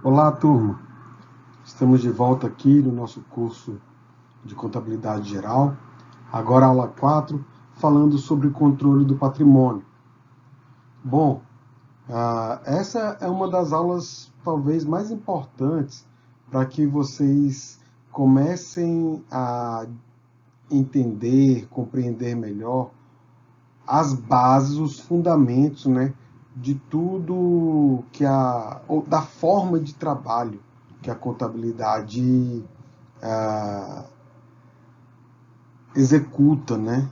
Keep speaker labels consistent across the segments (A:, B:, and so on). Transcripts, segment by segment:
A: Olá, turma. Estamos de volta aqui no nosso curso de Contabilidade Geral. Agora, aula 4, falando sobre o controle do patrimônio. Bom, essa é uma das aulas talvez mais importantes para que vocês comecem a entender, compreender melhor as bases, os fundamentos, né, de tudo ou da forma de trabalho que a contabilidade executa, né,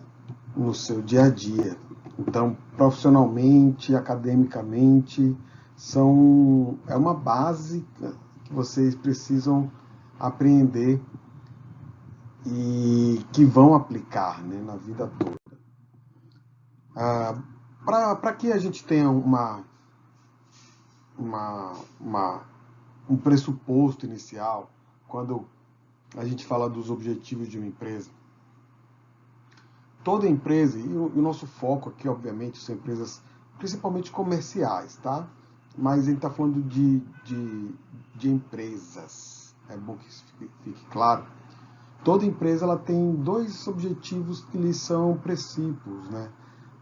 A: no seu dia a dia. Então, profissionalmente, academicamente, é uma base que vocês precisam aprender e que vão aplicar, né, na vida toda. Para que a gente tenha uma, uma, um pressuposto inicial, quando a gente fala dos objetivos de uma empresa, toda empresa, e o nosso foco aqui, obviamente, são empresas principalmente comerciais, tá? Mas a gente está falando de empresas. É bom que isso fique claro. Toda empresa ela tem dois objetivos que lhes são precípios, né?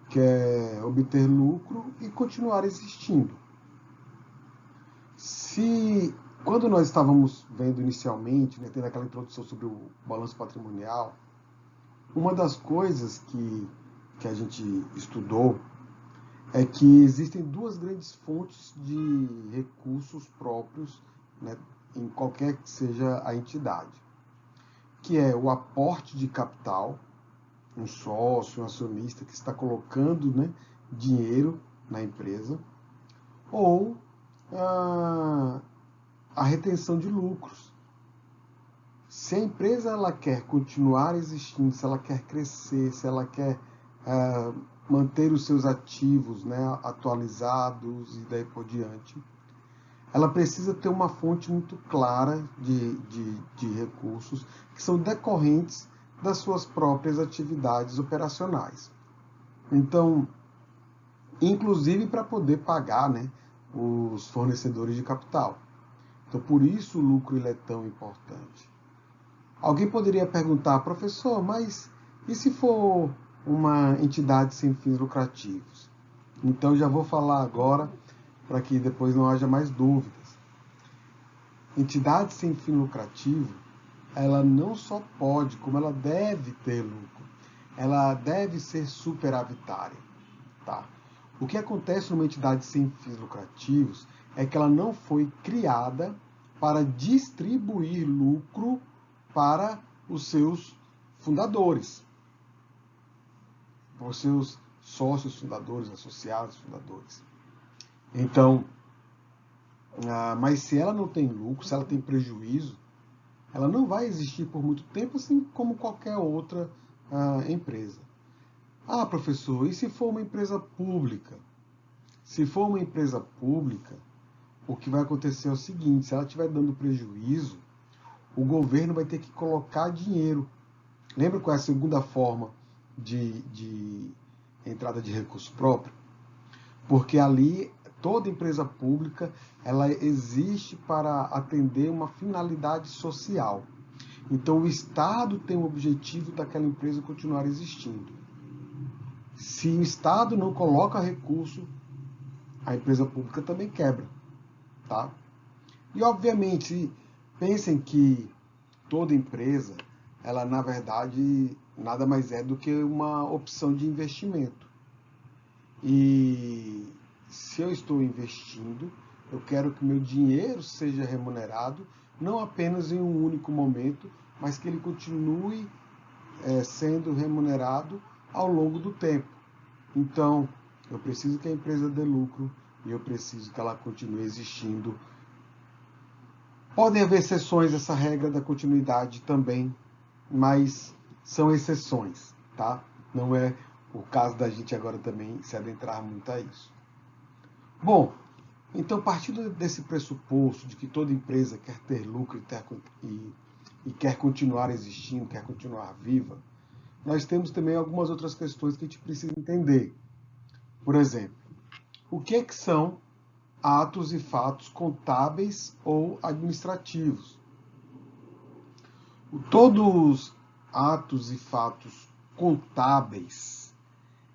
A: Que é obter lucro e continuar existindo. Se quando nós estávamos vendo inicialmente, né, tendo aquela introdução sobre o balanço patrimonial, uma das coisas que a gente estudou é que existem duas grandes fontes de recursos próprios, né, em qualquer que seja a entidade, que é o aporte de capital, um sócio, um acionista que está colocando, né, dinheiro na empresa, ou a retenção de lucros. Se a empresa ela quer continuar existindo, se ela quer crescer, se ela quer manter os seus ativos, né, atualizados e daí por diante, ela precisa ter uma fonte muito clara de recursos que são decorrentes das suas próprias atividades operacionais. Então, inclusive para poder pagar, né, os fornecedores de capital. Então, por isso o lucro ele é tão importante. Alguém poderia perguntar, professor, mas e se for uma entidade sem fins lucrativos? Então já vou falar agora para que depois não haja mais dúvidas. Entidade sem fim lucrativo, ela não só pode, como ela deve ter lucro. Ela deve ser superavitária. Tá? O que acontece numa entidade sem fins lucrativos é que ela não foi criada para distribuir lucro para os seus fundadores, para os seus sócios fundadores, associados fundadores. Então, mas se ela não tem lucro, se ela tem prejuízo, ela não vai existir por muito tempo, assim como qualquer outra empresa. Ah, professor, e se for uma empresa pública? Se for uma empresa pública, o que vai acontecer é o seguinte, se ela estiver dando prejuízo, o governo vai ter que colocar dinheiro. Lembra qual é a segunda forma de entrada de recurso próprio? Porque ali, toda empresa pública, ela existe para atender uma finalidade social. Então, o Estado tem o objetivo daquela empresa continuar existindo. Se o Estado não coloca recurso, a empresa pública também quebra. Tá? E, obviamente, pensem que toda empresa, ela na verdade nada mais é do que uma opção de investimento. E se eu estou investindo, eu quero que meu dinheiro seja remunerado, não apenas em um único momento, mas que ele continue sendo remunerado ao longo do tempo. Então, eu preciso que a empresa dê lucro e eu preciso que ela continue existindo. Podem haver exceções a essa regra da continuidade também, mas são exceções, tá? Não é o caso da gente agora também se adentrar muito a isso. Bom, então partindo desse pressuposto de que toda empresa quer ter lucro e quer continuar existindo, quer continuar viva, nós temos também algumas outras questões que a gente precisa entender. Por exemplo, o que são atos e fatos contábeis ou administrativos. Todos atos e fatos contábeis,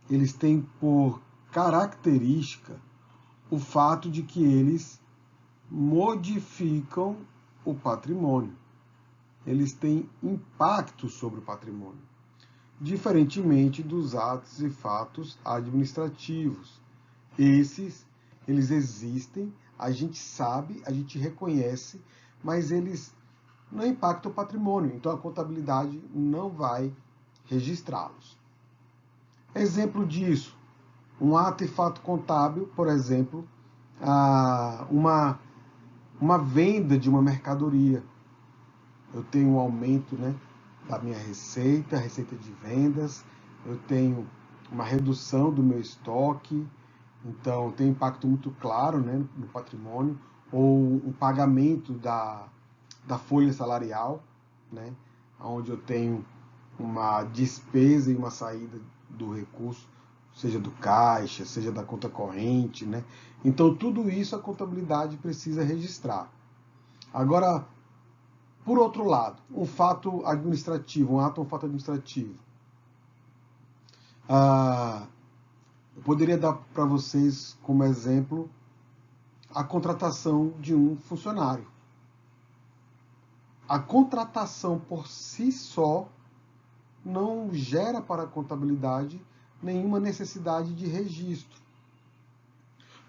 A: eles têm por característica o fato de que eles modificam o patrimônio. Eles têm impacto sobre o patrimônio, diferentemente dos atos e fatos administrativos. Eles existem, a gente sabe, a gente reconhece, mas eles não impactam o patrimônio, então a contabilidade não vai registrá-los. Exemplo disso, um ato e fato contábil, por exemplo, uma venda de uma mercadoria. Eu tenho um aumento, né, da minha receita de vendas, eu tenho uma redução do meu estoque, então tem um impacto muito claro, né, no patrimônio, ou o pagamento da folha salarial, né, onde eu tenho uma despesa e uma saída do recurso, seja do caixa, seja da conta corrente, né? Então tudo isso a contabilidade precisa registrar. Agora, por outro lado, um fato administrativo, um ato ou um fato administrativo. Eu poderia dar para vocês como exemplo a contratação de um funcionário. A contratação por si só não gera para a contabilidade nenhuma necessidade de registro.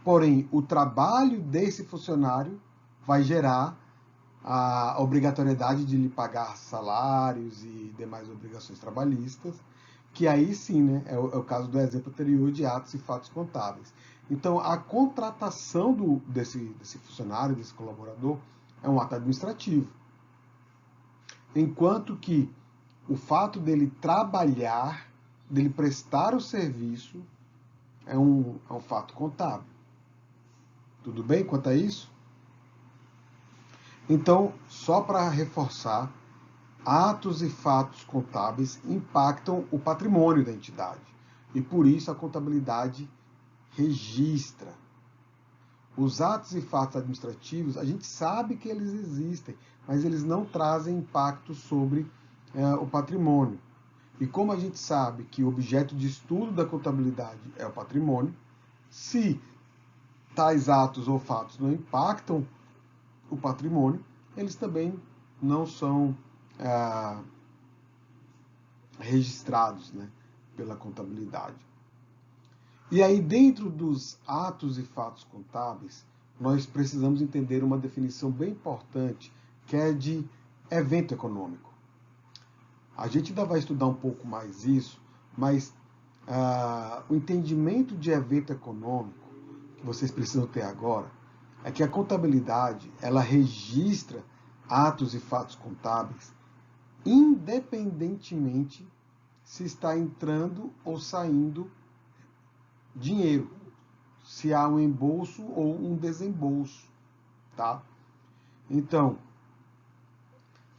A: Porém, o trabalho desse funcionário vai gerar a obrigatoriedade de lhe pagar salários e demais obrigações trabalhistas, que aí sim, né, é o caso do exemplo anterior de atos e fatos contábeis. Então, a contratação desse funcionário, desse colaborador, é um ato administrativo. Enquanto que o fato dele trabalhar, dele prestar o serviço, é um fato contábil. Tudo bem quanto a isso? Então, só para reforçar, atos e fatos contábeis impactam o patrimônio da entidade. E por isso a contabilidade registra. Os atos e fatos administrativos, a gente sabe que eles existem, mas eles não trazem impacto sobre o patrimônio. E como a gente sabe que o objeto de estudo da contabilidade é o patrimônio, se tais atos ou fatos não impactam o patrimônio, eles também não são registrados, né, pela contabilidade. E aí, dentro dos atos e fatos contábeis, nós precisamos entender uma definição bem importante, que é de evento econômico. A gente ainda vai estudar um pouco mais isso, mas o entendimento de evento econômico que vocês precisam ter agora é que a contabilidade, ela registra atos e fatos contábeis independentemente se está entrando ou saindo dinheiro, se há um embolso ou um desembolso, tá? Então,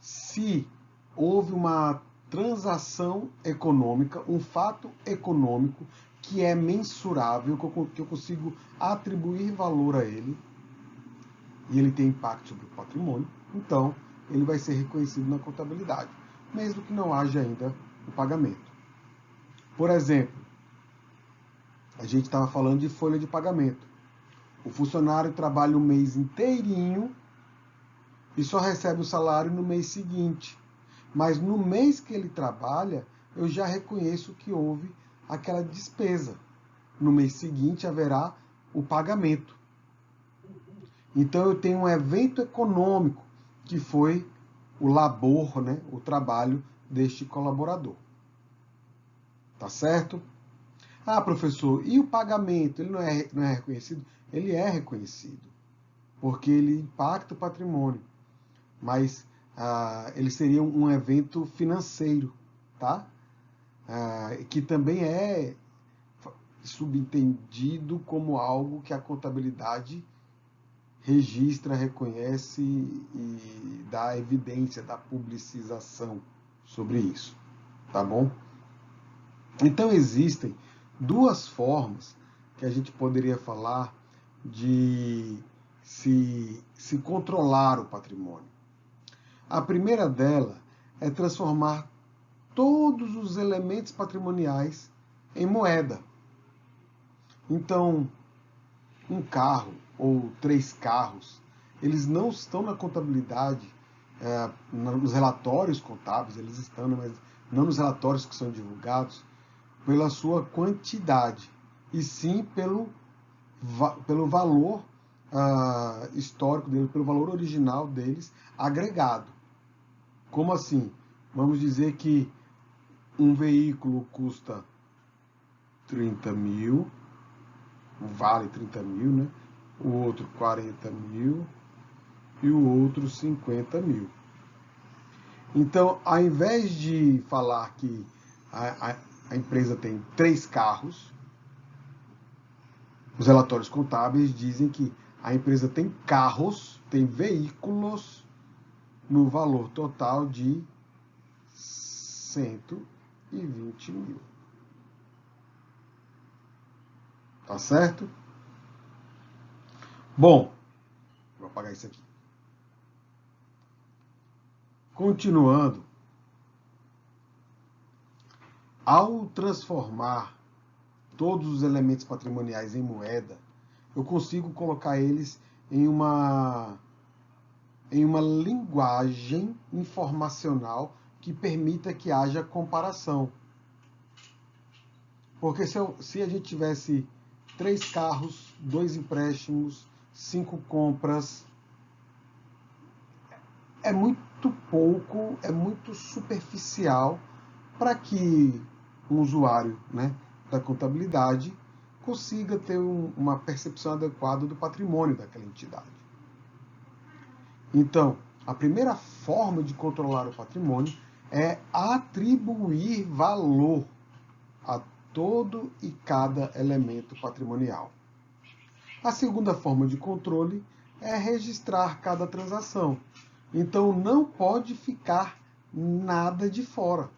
A: se houve uma transação econômica, um fato econômico que é mensurável, que eu consigo atribuir valor a ele, e ele tem impacto sobre o patrimônio, então ele vai ser reconhecido na contabilidade, mesmo que não haja ainda o pagamento. Por exemplo, a gente estava falando de folha de pagamento. O funcionário trabalha o mês inteirinho e só recebe o salário no mês seguinte. Mas no mês que ele trabalha, eu já reconheço que houve aquela despesa. No mês seguinte haverá o pagamento. Então eu tenho um evento econômico, que foi o labor, né, o trabalho deste colaborador. Tá certo? Ah, professor, e o pagamento? Ele não é reconhecido? Ele é reconhecido, porque ele impacta o patrimônio, mas ele seria um evento financeiro, tá? Que também é subentendido como algo que a contabilidade registra, reconhece e dá evidência, dá publicização sobre isso, tá bom? Então existem duas formas que a gente poderia falar de se controlar o patrimônio. A primeira dela é transformar todos os elementos patrimoniais em moeda. Então, um carro ou 3 carros, eles não estão na contabilidade, nos relatórios contábeis, eles estão, mas não nos relatórios que são divulgados, pela sua quantidade, e sim pelo valor histórico dele, pelo valor original deles agregado. Como assim? Vamos dizer que um veículo custa 30 mil, vale 30 mil, né? O outro 40 mil e o outro 50 mil. Então, ao invés de falar que a empresa tem 3 carros, os relatórios contábeis dizem que a empresa tem carros, tem veículos no valor total de 120 mil. Tá certo? Bom, vou apagar isso aqui. Continuando, ao transformar todos os elementos patrimoniais em moeda, eu consigo colocar eles em uma linguagem informacional que permita que haja comparação. Porque se a gente tivesse 3 carros, 2 empréstimos, 5 compras, é muito pouco, é muito superficial para que um usuário, né, da contabilidade consiga ter uma percepção adequada do patrimônio daquela entidade. Então, a primeira forma de controlar o patrimônio é atribuir valor a todo e cada elemento patrimonial. A segunda forma de controle é registrar cada transação. Então, não pode ficar nada de fora.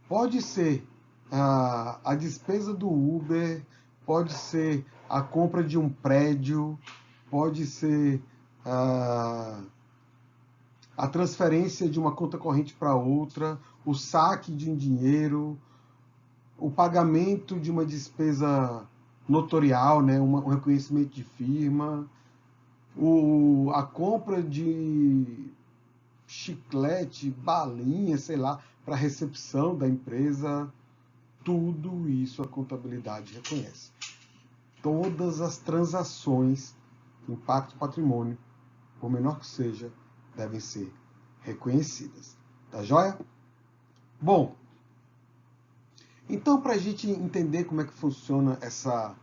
A: Pode ser a despesa do Uber, pode ser a compra de um prédio, pode ser a transferência de uma conta corrente para outra, o saque de um dinheiro, o pagamento de uma despesa notorial, né, um reconhecimento de firma, a compra de chiclete, balinha, sei lá, para recepção da empresa. Tudo isso a contabilidade reconhece. Todas as transações que impactam o patrimônio, por menor que seja, devem ser reconhecidas. Tá joia? Bom, então para a gente entender como é que funciona essa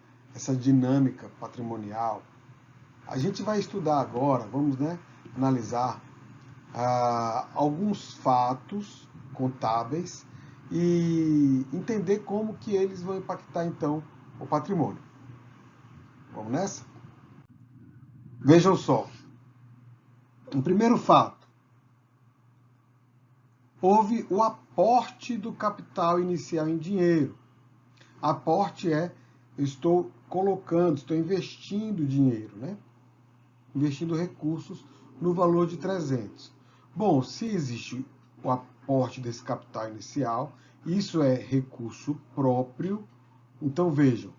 A: dinâmica patrimonial, a gente vai estudar agora, vamos, né, analisar alguns fatos contábeis e entender como que eles vão impactar, então, o patrimônio. Vamos nessa? Vejam só. O primeiro fato. Houve o aporte do capital inicial em dinheiro. Aporte é, eu estou colocando, estou investindo dinheiro, né? Investindo recursos no valor de 300. Bom, se existe o aporte desse capital inicial, isso é recurso próprio. Então vejam,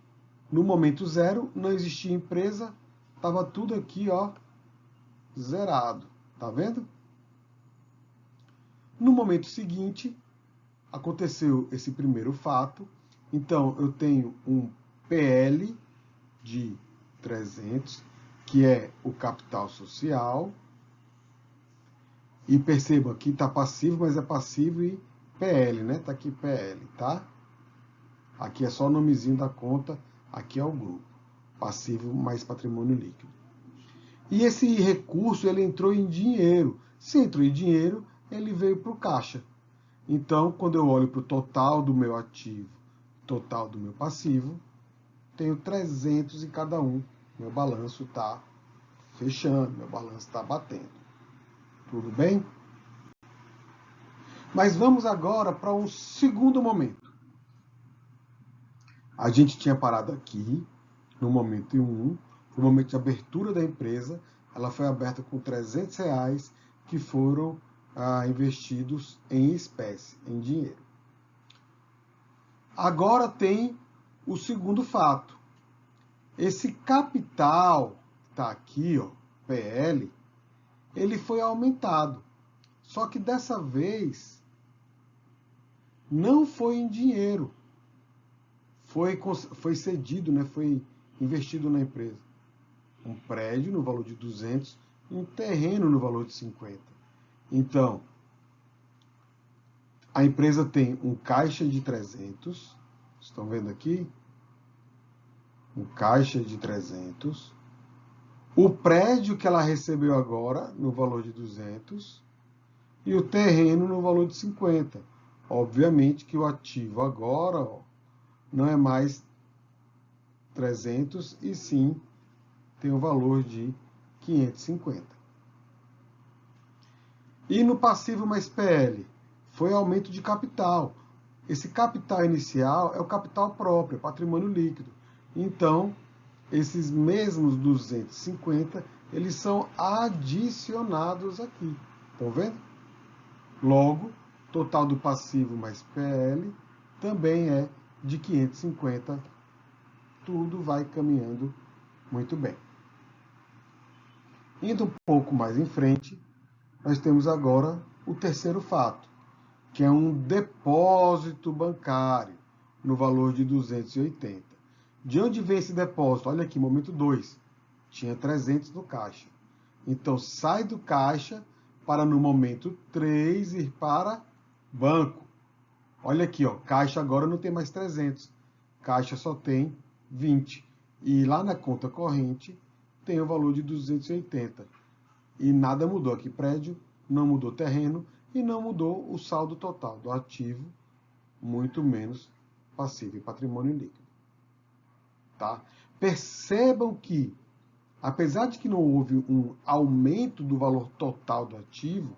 A: no momento zero não existia empresa, estava tudo aqui, ó, zerado. Tá vendo? No momento seguinte, aconteceu esse primeiro fato. Então eu tenho um PL de 300, que é o capital social. E percebam, aqui está passivo, mas é passivo e PL, né? Está aqui PL, tá? Aqui é só o nomezinho da conta, aqui é o grupo. Passivo mais patrimônio líquido. E esse recurso, ele entrou em dinheiro. Se entrou em dinheiro, ele veio para o caixa. Então, quando eu olho para o total do meu ativo, total do meu passivo, tenho 300 em cada um. Meu balanço está fechando, meu balanço está batendo. Tudo bem? Mas vamos agora para um segundo momento. A gente tinha parado aqui, no momento 1, no momento de abertura da empresa, ela foi aberta com R$300 que foram investidos em espécie, em dinheiro. Agora tem o segundo fato. Esse capital que está aqui, ó, PL, ele foi aumentado. Só que dessa vez não foi em dinheiro. Foi cedido, né? Foi investido na empresa. Um prédio no valor de 200 e um terreno no valor de 50. Então, a empresa tem um caixa de 300, estão vendo aqui? Um caixa de 300. O prédio que ela recebeu agora, no valor de 200, e o terreno no valor de 50. Obviamente que o ativo agora, ó, não é mais 300, e sim tem o valor de 550. E no passivo mais PL, foi aumento de capital. Esse capital inicial é o capital próprio, é patrimônio líquido. Então, esses mesmos 250, eles são adicionados aqui. Estão vendo? Logo, total do passivo mais PL também é de 550. Tudo vai caminhando muito bem. Indo um pouco mais em frente, nós temos agora o terceiro fato, que é um depósito bancário no valor de 280. De onde vem esse depósito? Olha aqui, momento 2. Tinha 300 no caixa. Então, sai do caixa para, no momento 3, ir para banco. Olha aqui, ó, caixa agora não tem mais 300. Caixa só tem 20. E lá na conta corrente tem o valor de 280. E nada mudou aqui. Prédio, não mudou terreno e não mudou o saldo total do ativo, muito menos passivo e patrimônio líquido. Tá? Percebam que, apesar de que não houve um aumento do valor total do ativo,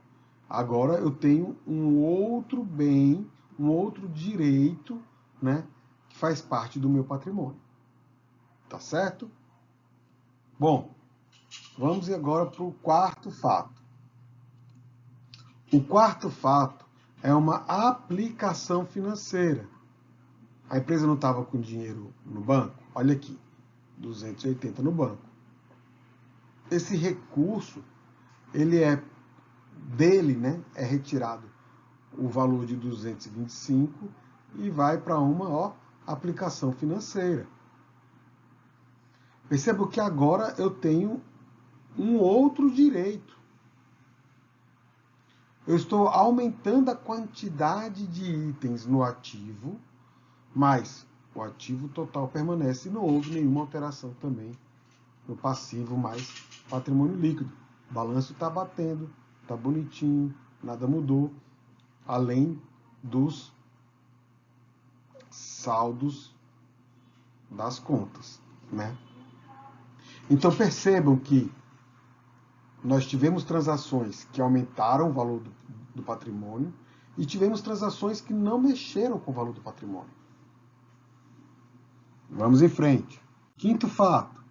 A: agora eu tenho um outro bem, um outro direito, né, que faz parte do meu patrimônio. Tá certo? Bom, vamos agora para o quarto fato. O quarto fato é uma aplicação financeira. A empresa não estava com dinheiro no banco? Olha aqui, 280 no banco. Esse recurso, ele é dele, né? É retirado o valor de 225 e vai para uma aplicação financeira. Perceba que agora eu tenho um outro direito. Eu estou aumentando a quantidade de itens no ativo, mas o ativo total permanece e não houve nenhuma alteração também no passivo mais patrimônio líquido. O balanço está batendo, está bonitinho, nada mudou, além dos saldos das contas, né? Então percebam que nós tivemos transações que aumentaram o valor do patrimônio e tivemos transações que não mexeram com o valor do patrimônio. Vamos em frente. Quinto fato.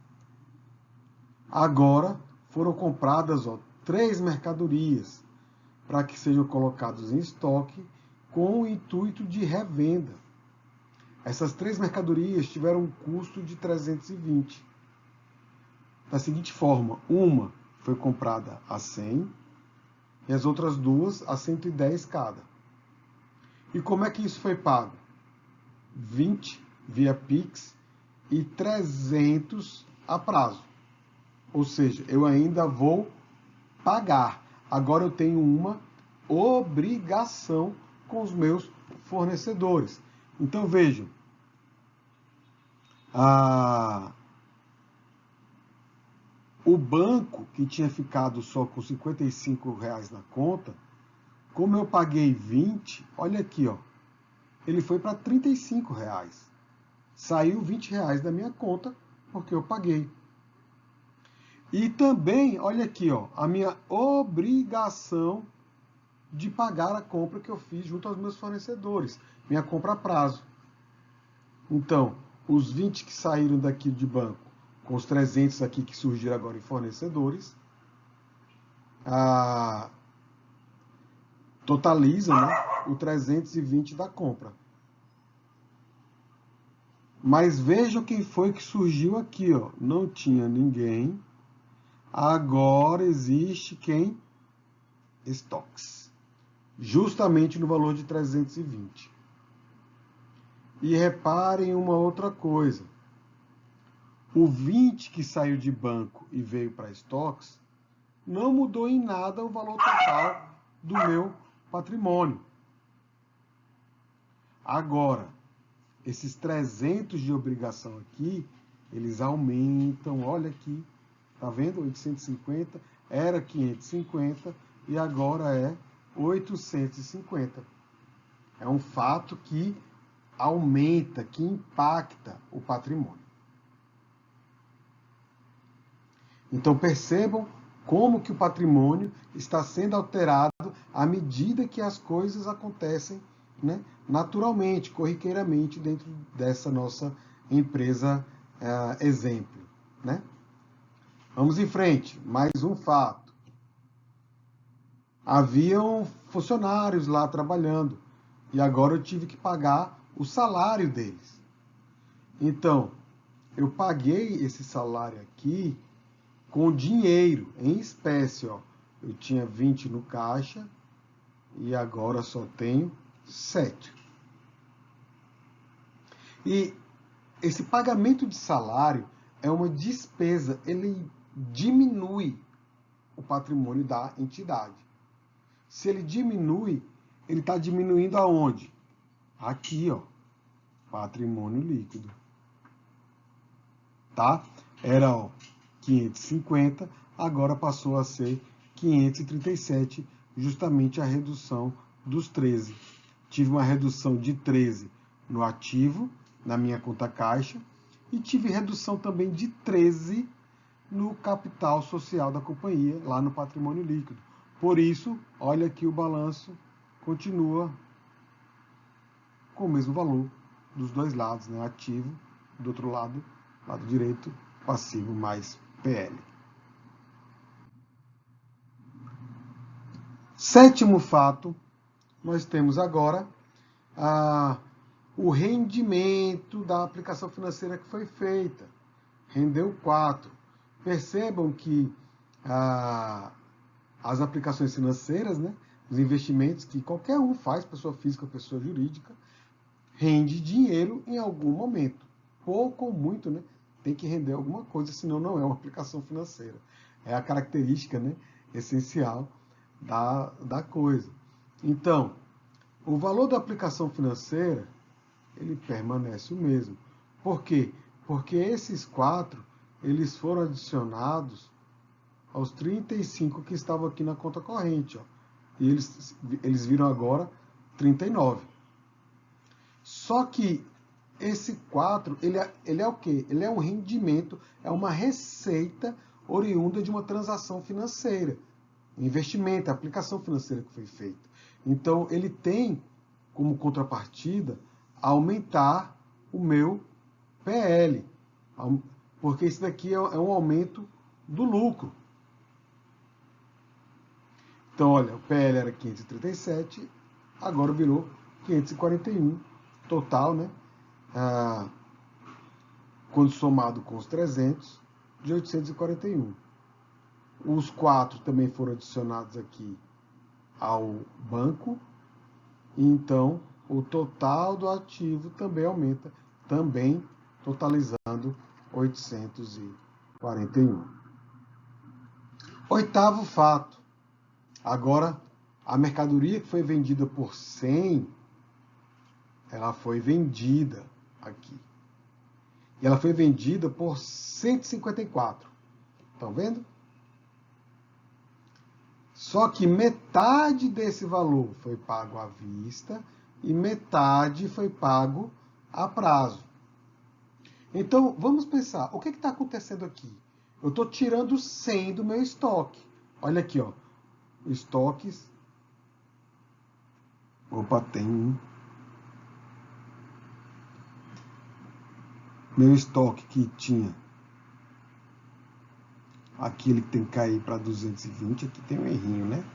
A: Agora foram compradas 3 mercadorias para que sejam colocados em estoque com o intuito de revenda. Essas 3 mercadorias tiveram um custo de 320. Da seguinte forma, uma foi comprada a 100 e as outras 2 a 110 cada. E como é que isso foi pago? 20 via Pix e 300 a prazo. Ou seja, eu ainda vou pagar. Agora eu tenho uma obrigação com os meus fornecedores. Então vejam, o banco que tinha ficado só com R$55 na conta, como eu paguei 20, olha aqui, ó, ele foi para R$35. Saiu R$20 da minha conta porque eu paguei. E também, olha aqui, ó, a minha obrigação de pagar a compra que eu fiz junto aos meus fornecedores, minha compra a prazo. Então, os 20 que saíram daqui de banco, com os 300 aqui que surgiram agora em fornecedores, totalizam, né, o 320 da compra. Mas vejam quem foi que surgiu aqui, ó. Não tinha ninguém. Agora existe quem? Estoques. Justamente no valor de 320. E reparem uma outra coisa. O 20 que saiu de banco e veio para estoques não mudou em nada o valor total do meu patrimônio. Agora, esses 300 de obrigação aqui, eles aumentam, olha aqui, tá vendo? 850, era 550 e agora é 850. É um fato que aumenta, que impacta o patrimônio. Então percebam como que o patrimônio está sendo alterado à medida que as coisas acontecem, né, naturalmente, corriqueiramente, dentro dessa nossa empresa exemplo. Né? Vamos em frente, mais um fato. Haviam funcionários lá trabalhando e agora eu tive que pagar o salário deles. Então, eu paguei esse salário aqui com dinheiro, em espécie. Ó. Eu tinha 20 no caixa e agora só tenho 7. E esse pagamento de salário é uma despesa, ele diminui o patrimônio da entidade. Se ele diminui, ele está diminuindo aonde? Aqui, ó, patrimônio líquido. Tá? Era, ó, 550, agora passou a ser 537, justamente a redução dos 13. Tive uma redução de 13 no ativo, na minha conta caixa, e tive redução também de 13 no capital social da companhia, lá no patrimônio líquido. Por isso, olha que o balanço continua com o mesmo valor dos dois lados, né? Ativo, do outro lado direito, passivo mais PL. Sétimo fato, nós temos agora o rendimento da aplicação financeira que foi feita. Rendeu 4. Percebam que as aplicações financeiras, né, os investimentos que qualquer um faz, pessoa física ou pessoa jurídica, rende dinheiro em algum momento. Pouco ou muito, né? Tem que render alguma coisa, senão não é uma aplicação financeira. É a característica, né, essencial da coisa. Então, o valor da aplicação financeira, ele permanece o mesmo. Por quê? Porque esses 4, eles foram adicionados aos 35 que estavam aqui na conta corrente. Ó. E eles viram agora 39. Só que esse 4, ele é o quê? Ele é um rendimento, é uma receita oriunda de uma transação financeira. Investimento, a aplicação financeira que foi feita. Então, ele tem como contrapartida aumentar o meu PL. Porque isso daqui é um aumento do lucro. Então, olha, o PL era 537, agora virou 541. Total, né? Quando somado com os 300, de 841. Os 4 também foram adicionados aqui ao banco. E então, o total do ativo também aumenta, também totalizando 841. Oitavo fato. Agora, a mercadoria que foi vendida por 100, ela foi vendida aqui. E ela foi vendida por 154. Estão vendo? Só que metade desse valor foi pago à vista e metade foi pago a prazo. Então, vamos pensar, o que está acontecendo aqui? Eu estou tirando 100 do meu estoque. Olha aqui, ó, estoques. Opa, tem um. meu estoque que tinha, aqui ele tem que cair para 220, aqui tem um errinho, né?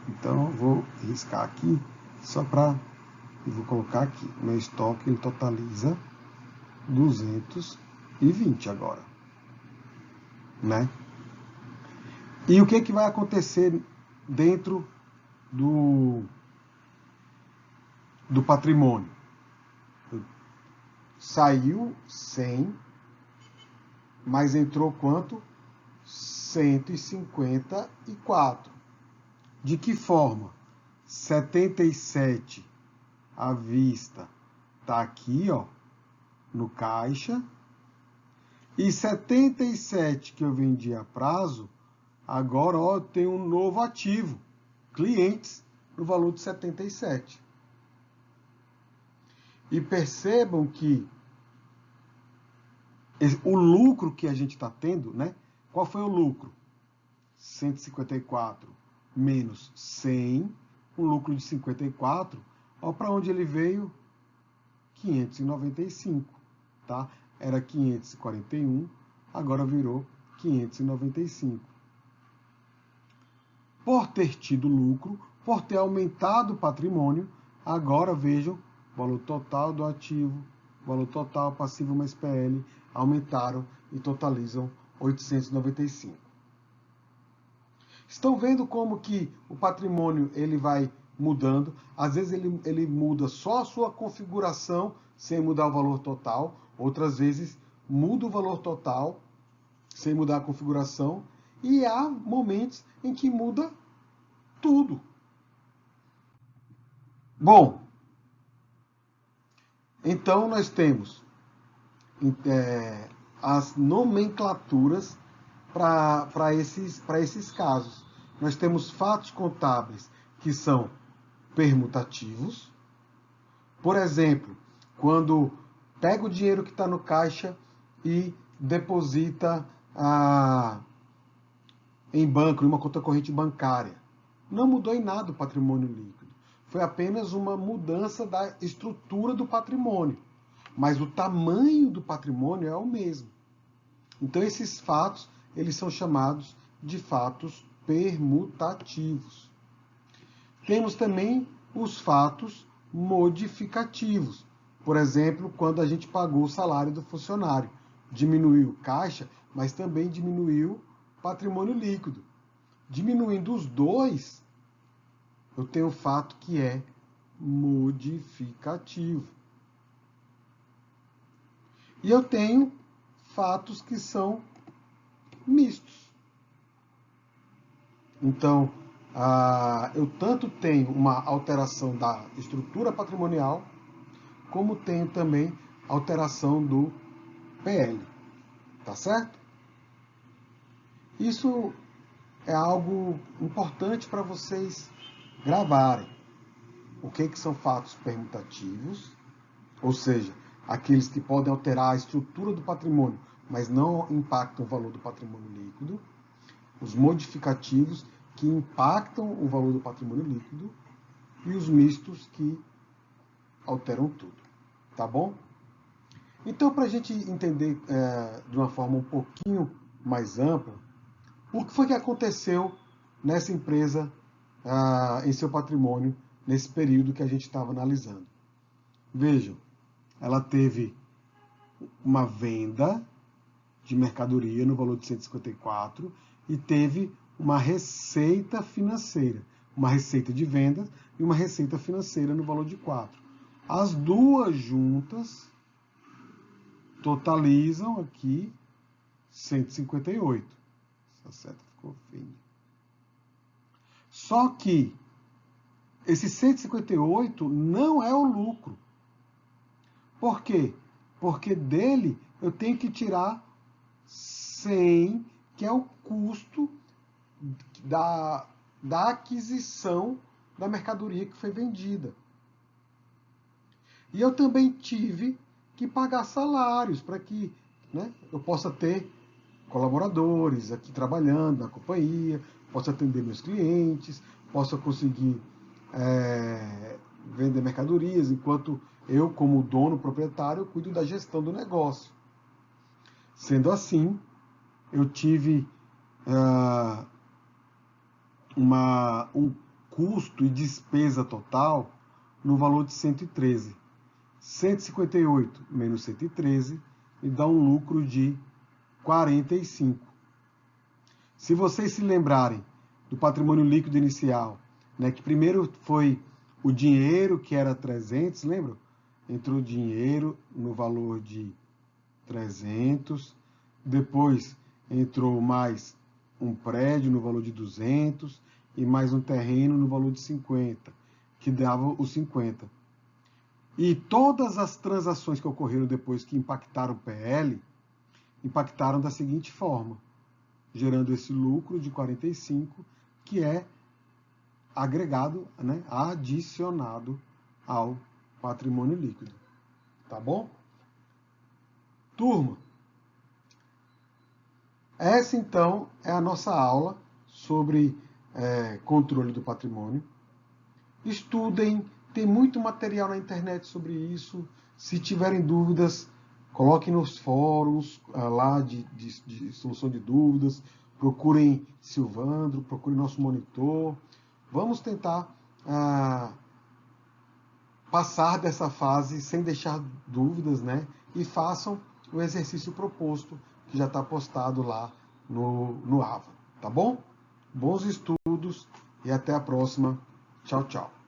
A: Então eu vou riscar aqui, só para, eu vou colocar aqui, meu estoque ele totaliza 220 agora, né? E o que que vai acontecer dentro do patrimônio? Saiu 100, mas entrou quanto? 154. De que forma? 77 à vista está aqui, ó, no caixa. E 77 que eu vendi a prazo, agora, ó, eu tenho um novo ativo, clientes, no valor de 77. E percebam que o lucro que a gente está tendo, né? Qual foi o lucro? 154 menos 100, um lucro de 54. Olha para onde ele veio, 595, tá? Era 541, agora virou 595. Por ter tido lucro, por ter aumentado o patrimônio, agora vejam, valor total do ativo, valor total passivo mais PL, aumentaram e totalizam 895. Estão vendo como que o patrimônio ele vai mudando? Às vezes ele muda só a sua configuração sem mudar o valor total, outras vezes muda o valor total sem mudar a configuração, e há momentos em que muda tudo. Bom, então nós temos as nomenclaturas para esses casos. Nós temos fatos contábeis que são permutativos. Por exemplo, quando pega o dinheiro que está no caixa e deposita em banco, em uma conta corrente bancária. Não mudou em nada o patrimônio líquido. Foi apenas uma mudança da estrutura do patrimônio. Mas o tamanho do patrimônio é o mesmo. Então esses fatos, eles são chamados de fatos permutativos. Temos também os fatos modificativos. Por exemplo, quando a gente pagou o salário do funcionário. Diminuiu caixa, mas também diminuiu patrimônio líquido. Diminuindo os dois, eu tenho o fato que é modificativo. E eu tenho fatos que são mistos. Então, eu tanto tenho uma alteração da estrutura patrimonial, como tenho também alteração do PL. Tá certo? Isso é algo importante para vocês gravarem. O que são fatos permutativos, ou seja, aqueles que podem alterar a estrutura do patrimônio, mas não impactam o valor do patrimônio líquido. Os modificativos, que impactam o valor do patrimônio líquido. E os mistos, que alteram tudo. Tá bom? Então, para a gente entender de uma forma um pouquinho mais ampla, o que foi que aconteceu nessa empresa, em seu patrimônio, nesse período que a gente estava analisando. Vejam, ela teve uma venda de mercadoria no valor de 154 e teve uma receita financeira, uma receita de vendas e uma receita financeira no valor de 4. As duas juntas totalizam aqui 158. Essa seta ficou feia. Só que esse 158 não é o lucro. Por quê? Porque dele eu tenho que tirar 100, que é o custo da aquisição da mercadoria que foi vendida. E eu também tive que pagar salários para que, né, eu possa ter colaboradores aqui trabalhando na companhia, possa atender meus clientes, possa conseguir vender mercadorias, enquanto eu, como dono proprietário, cuido da gestão do negócio. Sendo assim, eu tive um custo e despesa total no valor de 113. 158 menos 113 me dá um lucro de 45. Se vocês se lembrarem do patrimônio líquido inicial, né, que primeiro foi o dinheiro, que era 300, lembram? Entrou dinheiro no valor de 300, depois entrou mais um prédio no valor de 200 e mais um terreno no valor de 50, que dava os 50. E todas as transações que ocorreram depois que impactaram o PL, impactaram da seguinte forma, gerando esse lucro de 45, que é agregado, né, adicionado ao patrimônio líquido. Tá bom? Turma, essa então é a nossa aula sobre controle do patrimônio. Estudem, tem muito material na internet sobre isso. Se tiverem dúvidas, coloquem nos fóruns lá de solução de dúvidas. Procurem Silvandro, procurem nosso monitor. Vamos tentar passar dessa fase sem deixar dúvidas, né? E façam o exercício proposto, que já está postado lá no AVA. Tá bom? Bons estudos e até a próxima. Tchau, tchau.